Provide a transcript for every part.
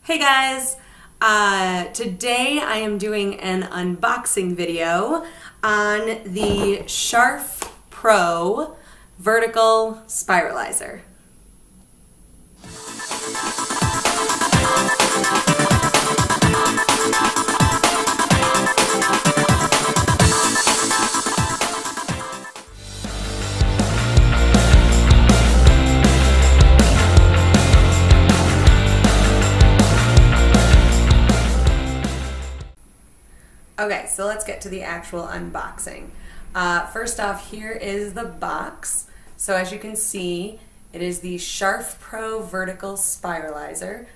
Hey guys, today I am doing an unboxing video on the Scharfpro Vertical Spiralizer. Okay, so let's get to the actual unboxing. First off, here is the box. So as you can see, it is the Scharfpro Vertical Spiralizer.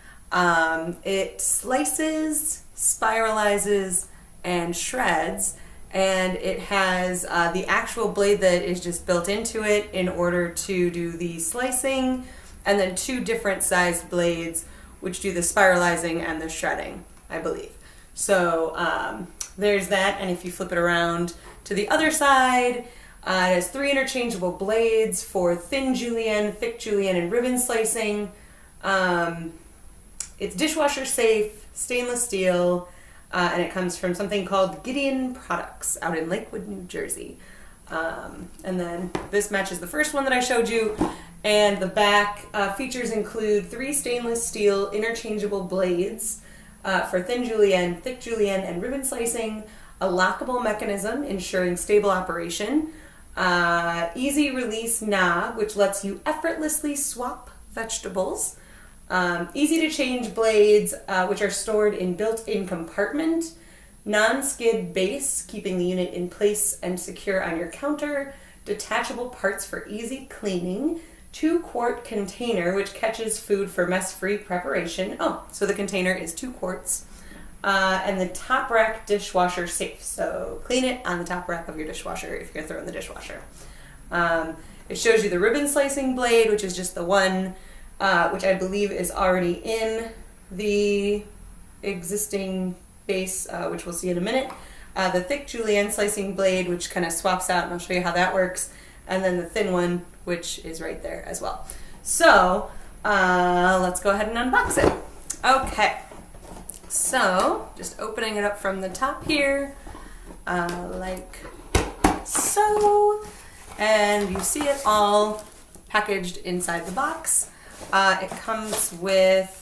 It slices, spiralizes, and shreds, and it has the actual blade that is just built into it in order to do the slicing, and then two different sized blades which do the spiralizing and the shredding, I believe. So there's that, and if you flip it around to the other side, it has three interchangeable blades for thin julienne, thick julienne, and ribbon slicing. It's dishwasher safe, stainless steel, and it comes from something called Gideon Products out in Lakewood, New Jersey. And then this matches the first one that I showed you, and the back features include three stainless steel interchangeable blades for thin julienne, thick julienne, and ribbon slicing, a lockable mechanism ensuring stable operation, easy release knob which lets you effortlessly swap vegetables, easy to change blades which are stored in built-in compartment, non-skid base keeping the unit in place and secure on your counter, detachable parts for easy cleaning, 2-quart container which catches food for mess-free preparation. Oh, so the container is 2 quarts. And the top rack dishwasher safe. So clean it on the top rack of your dishwasher if you're going to throw it in the dishwasher. It shows you the ribbon slicing blade, which is just the one which I believe is already in the existing base, which we'll see in a minute. The thick julienne slicing blade, which kind of swaps out, and I'll show you how that works. And then the thin one, which is right there as well. So let's go ahead and unbox it. Okay, so just opening it up from the top here, like so, and you see it all packaged inside the box. It comes with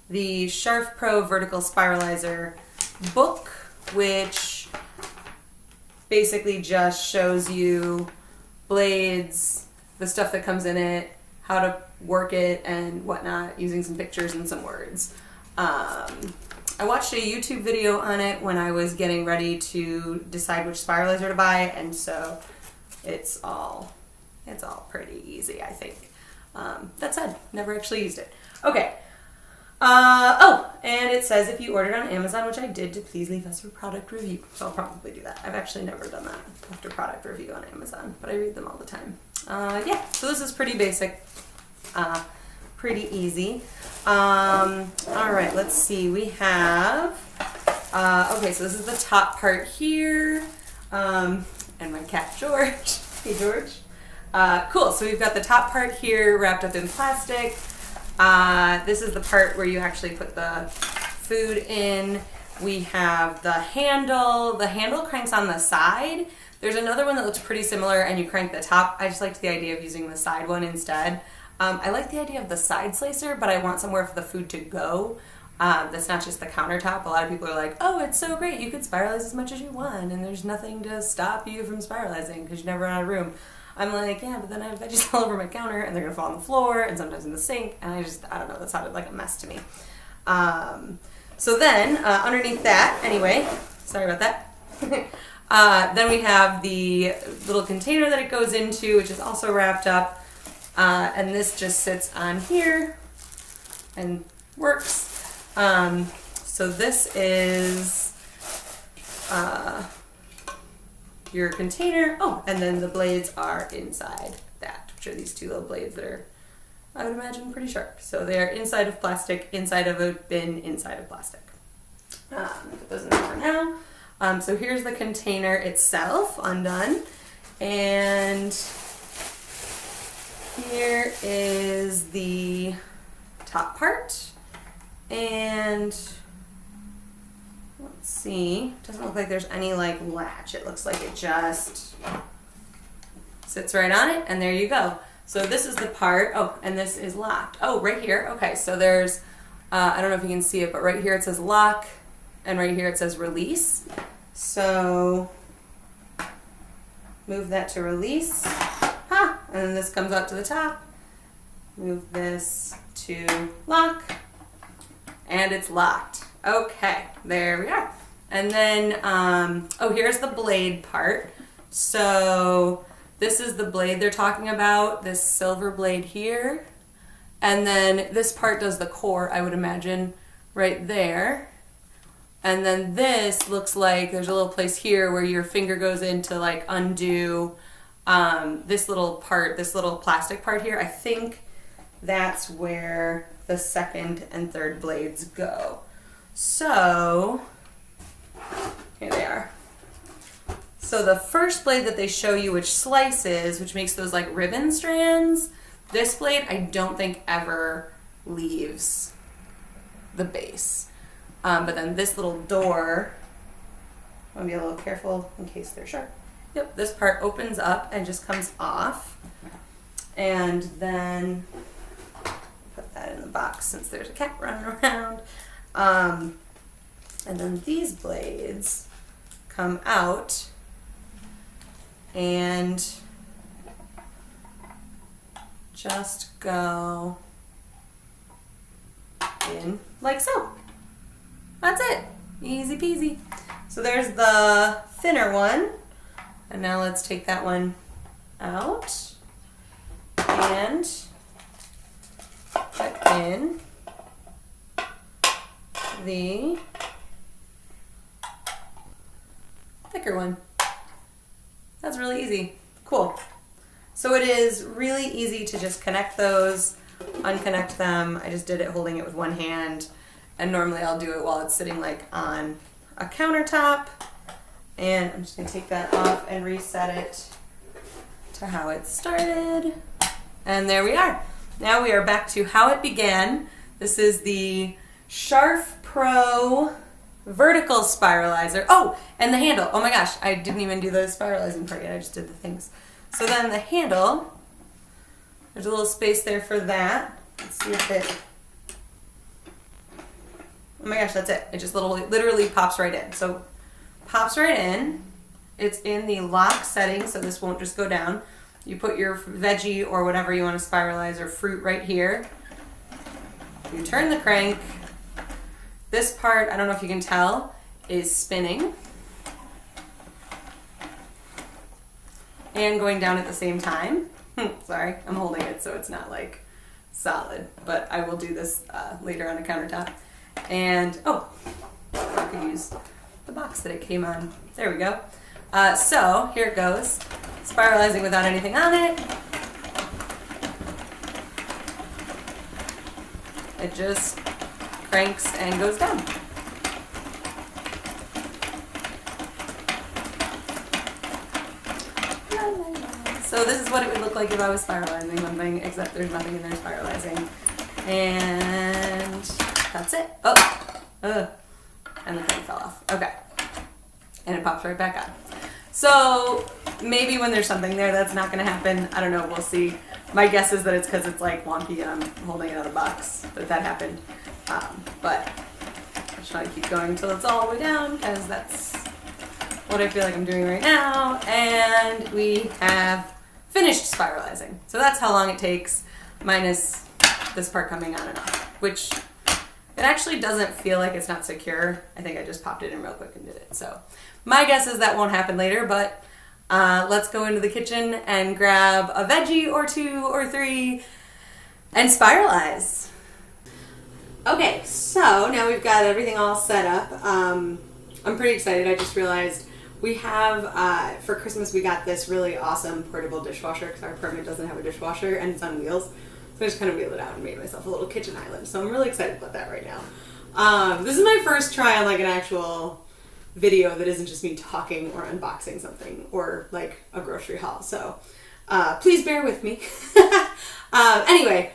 the Scharfpro Vertical Spiralizer book, which basically just shows you blades, the stuff that comes in it, how to work it and whatnot, using some pictures and some words. I watched a YouTube video on it when I was getting ready to decide which spiralizer to buy, and so it's all pretty easy, I think. That said, never actually used it. Okay. Oh, and it says if you ordered on Amazon, which I did, to please leave us a product review. So I'll probably do that. I've actually never done that after product review on Amazon, but I read them all the time. Yeah, so this is pretty basic, pretty easy. All right, let's see. We have, okay, so this is the top part here, and my cat George. Hey, George. Cool, so we've got the top part here wrapped up in plastic. This is the part where you actually put the food in. We have the handle. The handle cranks on the side. There's another one that looks pretty similar and you crank the top. I just liked the idea of using the side one instead. I like the idea of the side slicer, but I want somewhere for the food to go. That's not just the countertop. A lot of people are like, oh, it's so great. You could spiralize as much as you want and there's nothing to stop you from spiralizing because you never run out of room. I'm like, yeah, but then I have veggies all over my counter and they're gonna fall on the floor and sometimes in the sink, and I don't know, that sounded like a mess to me. So then, underneath that, anyway, sorry about that. Then we have the little container that it goes into, which is also wrapped up, and this just sits on here and works. So this is your container. Oh, and then the blades are inside that, which are these two little blades that are, I would imagine, pretty sharp. So they are inside of plastic, inside of a bin, inside of plastic. Put those in there for now. So here's the container itself, undone. And here is the top part. And let's see, doesn't look like there's any like latch. It looks like it just sits right on it, and there you go. So this is the part, oh, and this is locked. Oh, right here, okay, so there's, I don't know if you can see it, but right here it says lock, and right here it says release. So move that to release, and then this comes up to the top. Move this to lock, and it's locked. Okay, there we are. And then, oh, here's the blade part. So this is the blade they're talking about, this silver blade here. And then this part does the core, I would imagine, right there. And then this looks like there's a little place here where your finger goes in to like undo this little part, this little plastic part here. I think that's where the second and third blades go. So here they are. So the first blade that they show you, which slices, which makes those like ribbon strands, this blade I don't think ever leaves the base. But then this little door, I want to be a little careful in case they're sharp. Yep, this part opens up and just comes off. And then put that in the box since there's a cat running around. And then these blades come out and just go in like so. That's it. Easy peasy. So there's the thinner one. And now let's take that one out and put in the thicker one. That's really easy. Cool. So it is really easy to just connect those, unconnect them. I just did it holding it with one hand, and normally I'll do it while it's sitting like on a countertop. And I'm just gonna take that off and reset it to how it started. And there we are. Now we are back to how it began. This is the Scharfpro Vertical Spiralizer. Oh, and the handle. Oh my gosh, I didn't even do the spiralizing part yet. I just did the things. So then the handle, there's a little space there for that. Let's see if it, oh my gosh, that's it. It just literally pops right in. So pops right in. It's in the lock setting, so this won't just go down. You put your veggie or whatever you want to spiralize or fruit right here. You turn the crank. This part, I don't know if you can tell, is spinning and going down at the same time. Sorry, I'm holding it so it's not like solid, but I will do this later on a countertop. And, oh, I could use the box that it came on. There we go. So here it goes, spiralizing without anything on it. It just cranks and goes down. So this is what it would look like if I was spiralizing something, except there's nothing in there spiralizing. And that's it. Oh, and the crank fell off. Okay. And it pops right back on. So maybe when there's something there, that's not going to happen. I don't know. We'll see. My guess is that it's because it's like wonky and I'm holding it out of the box that happened. But I'm just trying to keep going until it's all the way down because that's what I feel like I'm doing right now. And we have finished spiralizing. So that's how long it takes minus this part coming on and off, which it actually doesn't feel like it's not secure. I think I just popped it in real quick and did it. So my guess is that won't happen later, but let's go into the kitchen and grab a veggie or two or three and spiralize. Okay, so now we've got everything all set up. I'm pretty excited. I just realized we have, for Christmas, we got this really awesome portable dishwasher because our apartment doesn't have a dishwasher and it's on wheels. So I just kind of wheeled it out and made myself a little kitchen island. So I'm really excited about that right now. This is my first try on like an actual video that isn't just me talking or unboxing something or like a grocery haul. So please bear with me. Anyway,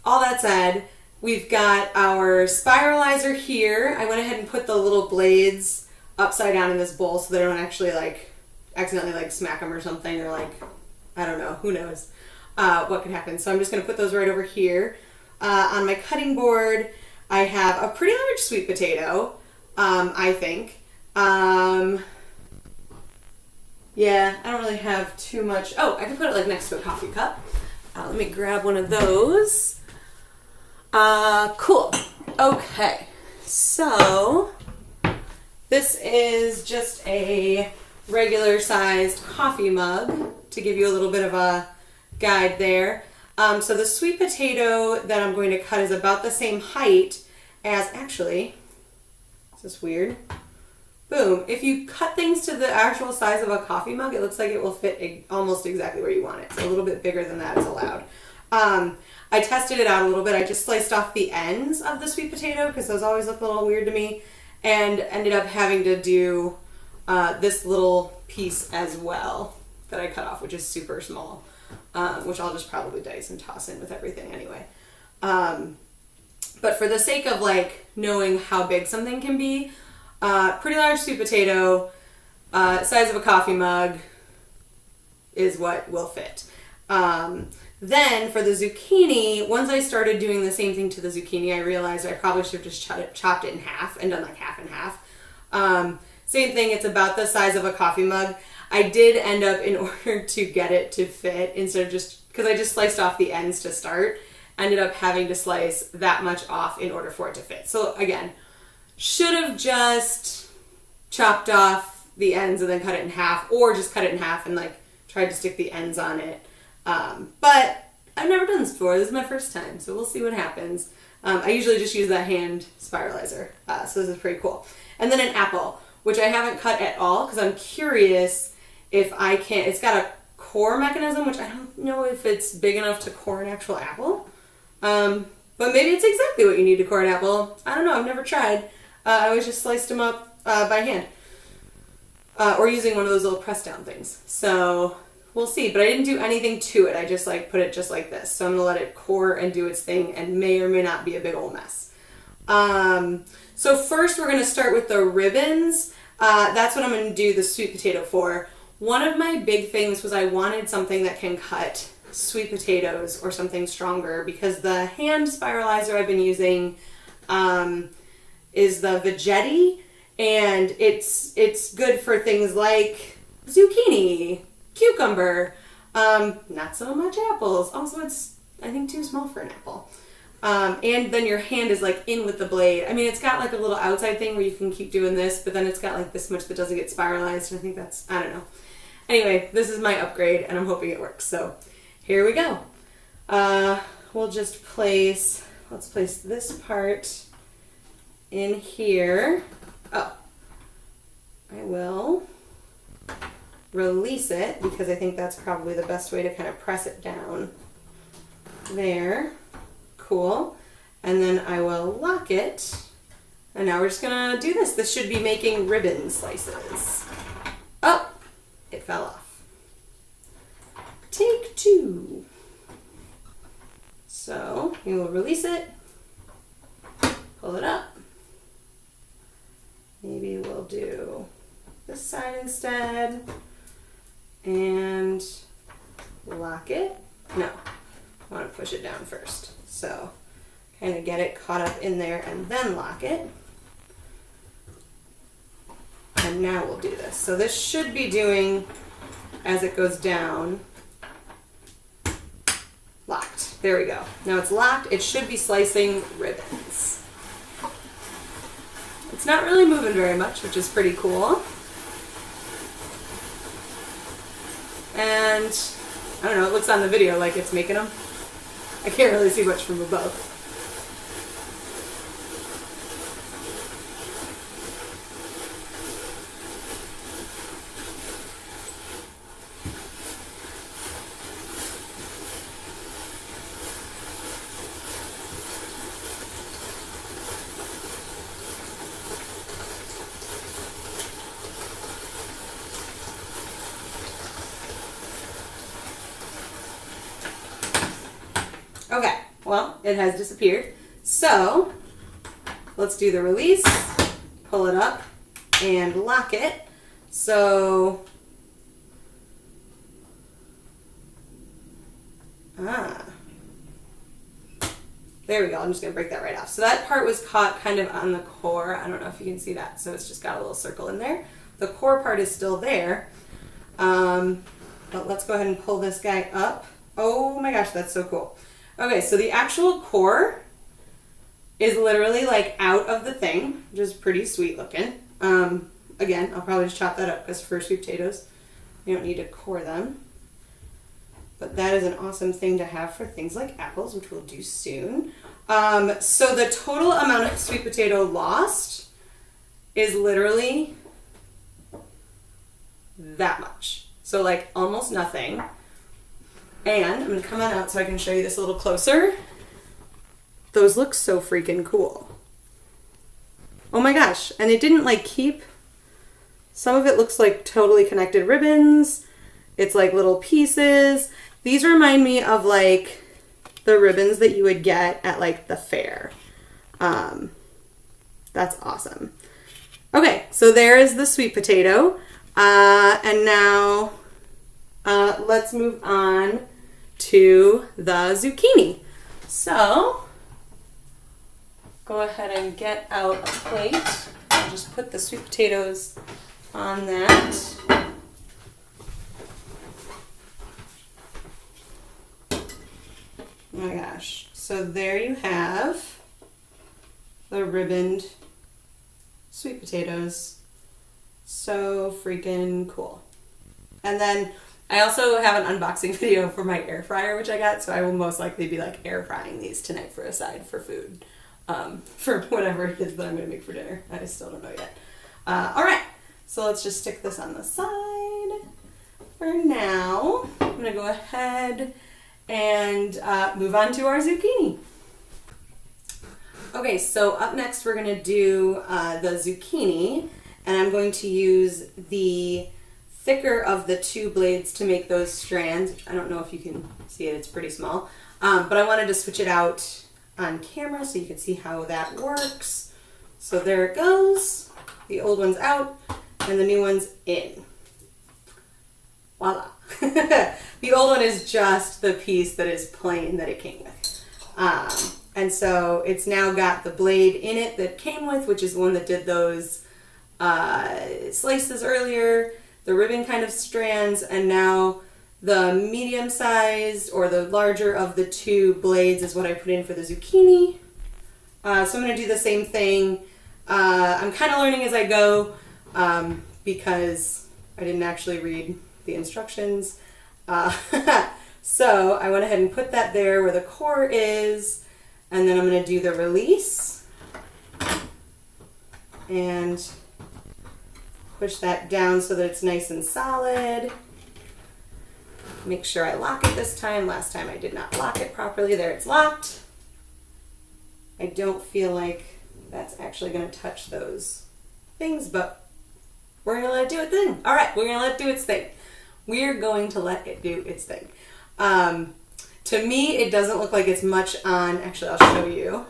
all that said, We've got our spiralizer here. I went ahead and put the little blades upside down in this bowl so they don't actually like accidentally like smack them or something, or like, I don't know, who knows what could happen. So I'm just gonna put those right over here. On my cutting board, I have a pretty large sweet potato, I think. Yeah, I don't really have too much. Oh, I can put it like next to a coffee cup. Let me grab one of those. Cool. Okay, so this is just a regular sized coffee mug to give you a little bit of a guide there. So the sweet potato that I'm going to cut is about the same height as, actually, is this weird? Boom. If you cut things to the actual size of a coffee mug, it looks like it will fit almost exactly where you want it. So a little bit bigger than that is allowed. I tested it out a little bit. I just sliced off the ends of the sweet potato because those always look a little weird to me, and ended up having to do this little piece as well that I cut off, which is super small, which I'll just probably dice and toss in with everything anyway. But for the sake of like knowing how big something can be, pretty large sweet potato, size of a coffee mug is what will fit. Then for the zucchini, once I started doing the same thing to the zucchini, I realized I probably should have just chopped it in half and done like half and half. Same thing, it's about the size of a coffee mug. I did end up, in order to get it to fit, instead of just, because I just sliced off the ends to start, ended up having to slice that much off in order for it to fit. So again, should have just chopped off the ends and then cut it in half, or just cut it in half and like tried to stick the ends on it. But I've never done this before. This is my first time, so we'll see what happens. I usually just use that hand spiralizer, so this is pretty cool. And then an apple, which I haven't cut at all because I'm curious if I can. It's got a core mechanism, which I don't know if it's big enough to core an actual apple. But maybe it's exactly what you need to core an apple. I don't know. I've never tried. I always just sliced them up by hand, or using one of those little press down things. So we'll see. But I didn't do anything to it. I just like put it just like this. So I'm gonna let it core and do its thing, and may or may not be a big old mess. So first we're gonna start with the ribbons. That's what I'm gonna do the sweet potato for. One of my big things was I wanted something that can cut sweet potatoes or something stronger, because the hand spiralizer I've been using is the Vegetti, and it's good for things like zucchini, cucumber, not so much apples. Also, it's, I think, too small for an apple. And then your hand is like in with the blade. I mean, it's got like a little outside thing where you can keep doing this, but then it's got like this much that doesn't get spiralized, and I think that's, I don't know. Anyway, this is my upgrade, and I'm hoping it works. So here we go. We'll just let's place this part in here. Oh, I will release it because I think that's probably the best way to kind of press it down. There. Cool. And then I will lock it. And now we're just gonna do this. This should be making ribbon slices. Oh, it fell off. Take two. So you will release it, pull it up. Maybe we'll do this side instead and lock it. No, I want to push it down first. So kind of get it caught up in there and then lock it. And now we'll do this. So this should be doing, as it goes down, locked. There we go. Now it's locked. It should be slicing ribbons. It's not really moving very much, which is pretty cool. And I don't know, it looks on the video like it's making them. I can't really see much from above. Okay, well, it has disappeared. So let's do the release, pull it up, and lock it. So, there we go. I'm just going to break that right off. So that part was caught kind of on the core. I don't know if you can see that. So it's just got a little circle in there. The core part is still there. But let's go ahead and pull this guy up. Oh my gosh, that's so cool. Okay, so the actual core is literally like out of the thing, which is pretty sweet looking. Again, I'll probably just chop that up because for sweet potatoes, you don't need to core them. But that is an awesome thing to have for things like apples, which we'll do soon. So the total amount of sweet potato lost is literally that much. So like almost nothing. And I'm going to come on out so I can show you this a little closer. Those look so freaking cool. Oh my gosh. And it didn't like keep, some of it looks like totally connected ribbons. It's like little pieces. These remind me of like the ribbons that you would get at like the fair. That's awesome. Okay, so there is the sweet potato. And now let's move on to the zucchini. So go ahead and get out a plate. I'll just put the sweet potatoes on that. Oh my gosh. So there you have the ribboned sweet potatoes. So freaking cool. And then I also have an unboxing video for my air fryer, which I got, so I will most likely be like air frying these tonight for a side for food, for whatever it is that I'm going to make for dinner. I still don't know yet. All right, so let's just stick this on the side for now. I'm going to go ahead and move on to our zucchini. Okay, so up next we're going to do the zucchini, and I'm going to use the thicker of the two blades to make those strands. I don't know if you can see it, it's pretty small. But I wanted to switch it out on camera so you can see how that works. So there it goes. The old one's out and the new one's in. Voila. The old one is just the piece that is plain that it came with. And so it's now got the blade in it that came with, which is the one that did those slices earlier, the ribbon kind of strands, and now the medium sized or the larger of the two blades is what I put in for the zucchini. So I'm going to do the same thing. I'm kind of learning as I go because I didn't actually read the instructions. So I went ahead and put that there where the core is, and then I'm going to do the release and push that down so that it's nice and solid. Make sure I lock it this time. Last time I did not lock it properly. There, it's locked. I don't feel like that's actually going to touch those things, but we're going to let it do its thing. All right, we're going to let it do its thing. We're going to let it do its thing. To me, it doesn't look like it's much on, actually I'll show you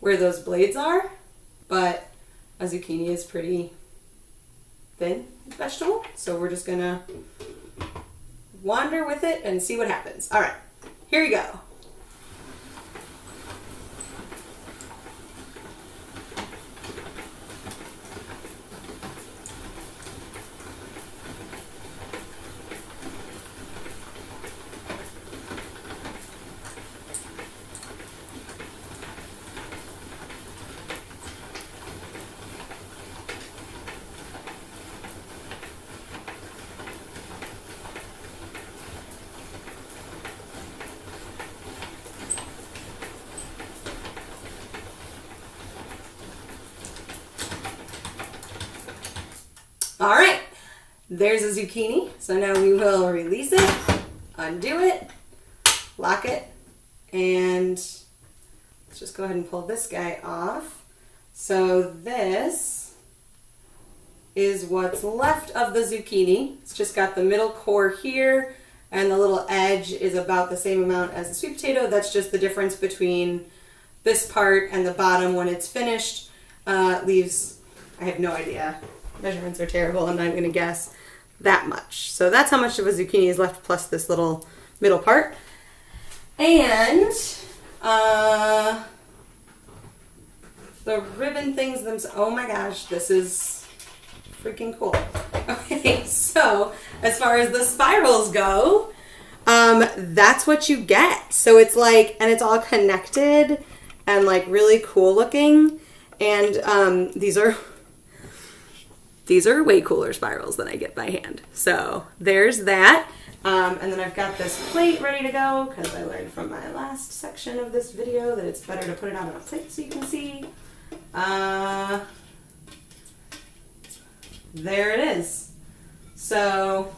where those blades are, but a zucchini is pretty thin vegetable, so we're just gonna wander with it and see what happens. All right, here we go. All right, there's a zucchini. So now we will release it, undo it, lock it, and let's just go ahead and pull this guy off. So this is what's left of the zucchini. It's just got the middle core here, and the little edge is about the same amount as the sweet potato. That's just the difference between this part and the bottom when it's finished leaves, I have no idea. Measurements are terrible. I'm not going to guess that much. So that's how much of a zucchini is left plus this little middle part. And the ribbon things themselves, oh my gosh, this is freaking cool. Okay, so as far as the spirals go, that's what you get. So it's like, and it's all connected and like really cool looking. And these are way cooler spirals than I get by hand. So there's that. And then I've got this plate ready to go because I learned from my last section of this video that it's better to put it out on a plate so you can see. There it is. So,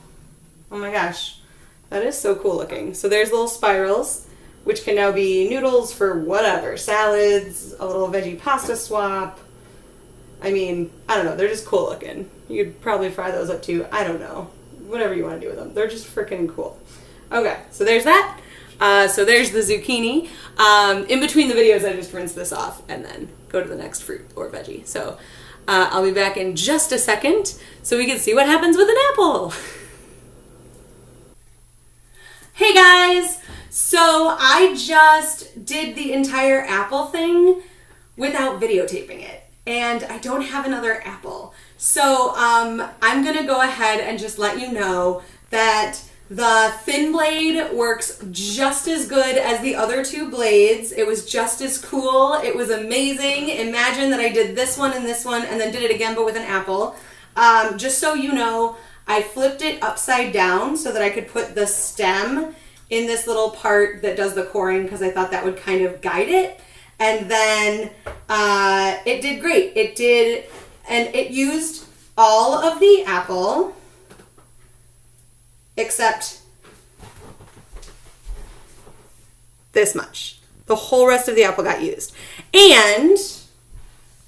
oh my gosh, that is so cool looking. So there's little spirals, which can now be noodles for whatever, salads, a little veggie pasta swap. I mean, I don't know, they're just cool looking. You'd probably fry those up too, I don't know. Whatever you want to do with them. They're just freaking cool. Okay, so there's that. So there's the zucchini. In between the videos, I just rinse this off and then go to the next fruit or veggie. So I'll be back in just a second so we can see what happens with an apple. Hey guys! So I just did the entire apple thing without videotaping it. And I don't have another apple. So I'm gonna go ahead and just let you know that the thin blade works just as good as the other two blades. It was just as cool. It was amazing. Imagine that I did this one and then did it again but with an apple. Just so you know, I flipped it upside down so that I could put the stem in this little part that does the coring because I thought that would kind of guide it. And then it did great. It did, and it used all of the apple except this much. The whole rest of the apple got used. And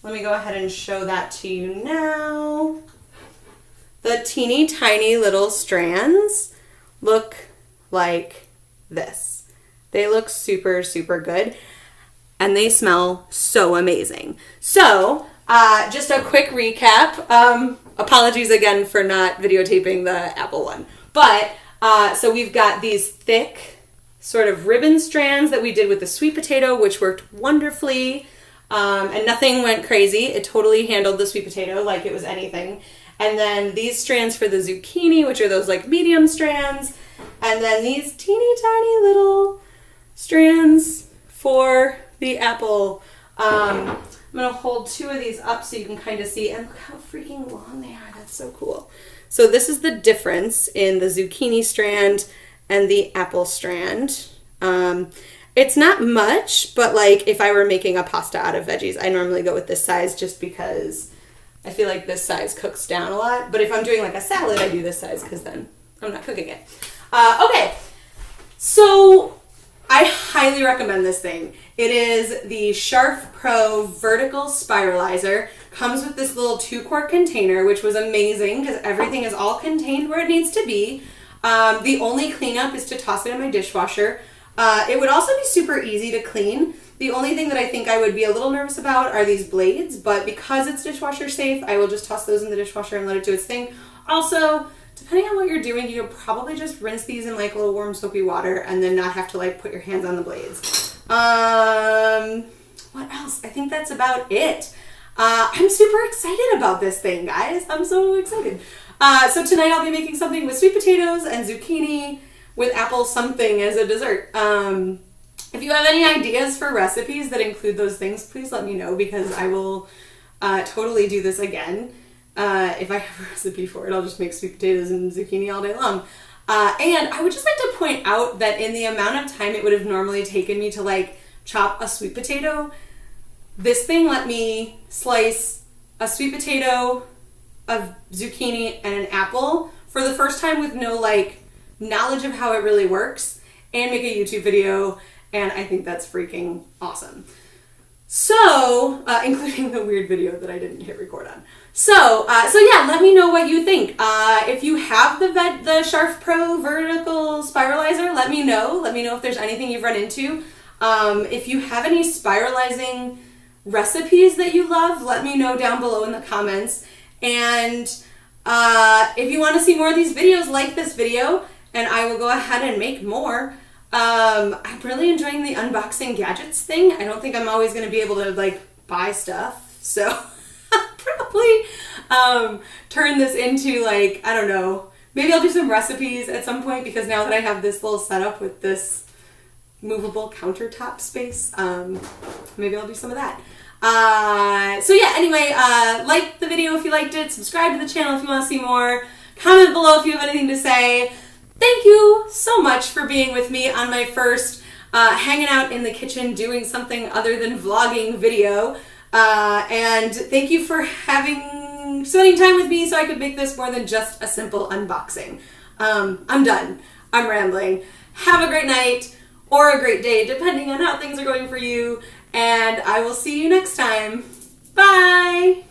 let me go ahead and show that to you now. The teeny tiny little strands look like this. They look super, super good. And they smell so amazing. So, just a quick recap. Apologies again for not videotaping the apple one. But, so we've got these thick sort of ribbon strands that we did with the sweet potato, which worked wonderfully. And nothing went crazy. It totally handled the sweet potato like it was anything. And then these strands for the zucchini, which are those like medium strands. And then these teeny tiny little strands for the apple. I'm going to hold two of these up so you can kind of see. And look how freaking long they are. That's so cool. So this is the difference in the zucchini strand and the apple strand. It's not much, but like if I were making a pasta out of veggies, I normally go with this size just because I feel like this size cooks down a lot. But if I'm doing like a salad, I do this size because then I'm not cooking it. Okay, so I highly recommend this thing. It is the Scharfpro Vertical Spiralizer. Comes with this little 2-quart container, which was amazing because everything is all contained where it needs to be. The only cleanup is to toss it in my dishwasher. It would also be super easy to clean. The only thing that I think I would be a little nervous about are these blades, but because it's dishwasher safe, I will just toss those in the dishwasher and let it do its thing. Also, depending on what you're doing, you could probably just rinse these in like a little warm soapy water and then not have to like put your hands on the blades. What else? I think that's about it. I'm super excited about this thing, guys. I'm so excited. So tonight I'll be making something with sweet potatoes and zucchini with apple something as a dessert. If you have any ideas for recipes that include those things, please let me know because I will totally do this again. If I have a recipe for it, I'll just make sweet potatoes and zucchini all day long. And I would just like to point out that in the amount of time it would have normally taken me to like chop a sweet potato, this thing let me slice a sweet potato, a zucchini, and an apple for the first time with no like knowledge of how it really works and make a YouTube video, and I think that's freaking awesome. So, including the weird video that I didn't hit record on. So yeah, let me know what you think. If you have the Scharfpro Vertical Spiralizer, let me know. Let me know if there's anything you've run into. If you have any spiralizing recipes that you love, let me know down below in the comments. And if you want to see more of these videos, like this video, and I will go ahead and make more. I'm really enjoying the unboxing gadgets thing. I don't think I'm always going to be able to like buy stuff, so I'll probably turn this into like, I don't know, maybe I'll do some recipes at some point, because now that I have this little setup with this movable countertop space, maybe I'll do some of that. So yeah, anyway, like the video if you liked it, subscribe to the channel if you want to see more, comment below if you have anything to say. Thank you so much for being with me on my first hanging out in the kitchen doing something other than vlogging video, and thank you for spending time with me so I could make this more than just a simple unboxing. I'm done. I'm rambling. Have a great night or a great day, depending on how things are going for you, and I will see you next time. Bye!